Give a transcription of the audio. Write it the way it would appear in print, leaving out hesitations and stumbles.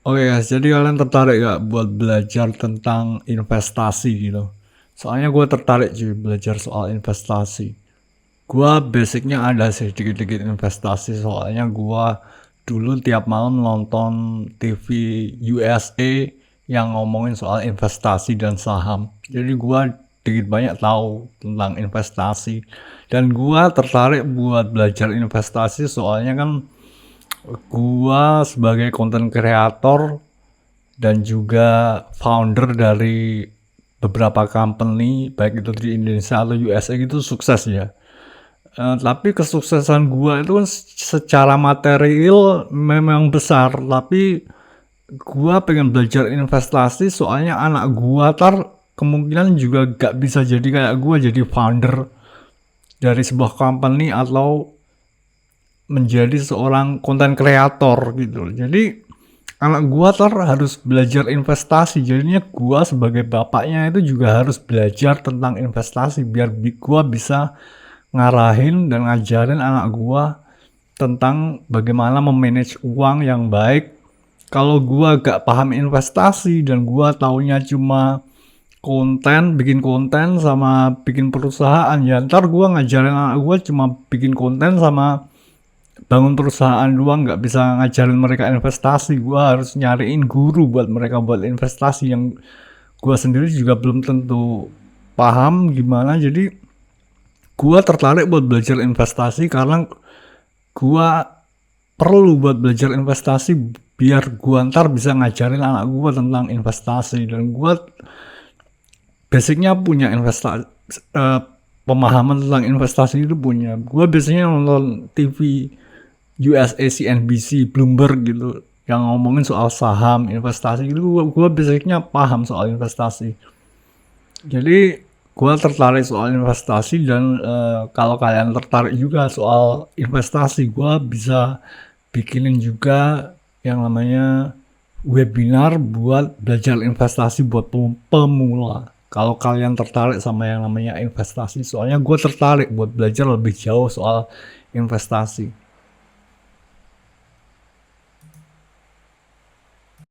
Oke guys, jadi kalian tertarik gak buat belajar tentang investasi gitu? Soalnya gue tertarik cuy belajar soal investasi. Gua basicnya ada sih dikit-dikit investasi, soalnya gua dulu tiap malam nonton TV USA yang ngomongin soal investasi dan saham. Jadi gua dikit banyak tahu tentang investasi. Dan gua tertarik buat belajar investasi soalnya kan gua sebagai content creator dan juga founder dari beberapa company baik itu di Indonesia atau USA gitu sukses ya. Tapi kesuksesan gua itu kan secara material memang besar, tapi gua pengen belajar investasi soalnya anak gua kemungkinan juga gak bisa jadi kayak gua jadi founder dari sebuah company atau menjadi seorang content creator gitu. Jadi anak gua harus belajar investasi. Jadinya gua sebagai bapaknya itu juga harus belajar tentang investasi biar gua bisa ngarahin dan ngajarin anak gua tentang bagaimana memanage uang yang baik. Kalau gua gak paham investasi dan gua taunya cuma bikin konten sama bikin perusahaan, ya ntar gua ngajarin anak gua cuma bikin konten sama bangun perusahaan doang, nggak bisa ngajarin mereka investasi. Gua harus nyariin guru buat mereka buat investasi yang gua sendiri juga belum tentu paham gimana. Jadi gua tertarik buat belajar investasi karena gua perlu buat belajar investasi biar gua ntar bisa ngajarin anak gua tentang investasi. Dan gua basicnya punya investasi, pemahaman tentang investasi itu punya. Gua biasanya nonton TV USA, CNBC, Bloomberg gitu yang ngomongin soal saham, investasi gitu. Gua basicnya paham soal investasi. Jadi gue tertarik soal investasi dan kalau kalian tertarik juga soal investasi, gue bisa bikinin juga yang namanya webinar buat belajar investasi buat pemula. Kalau kalian tertarik sama yang namanya investasi, soalnya gue tertarik buat belajar lebih jauh soal investasi.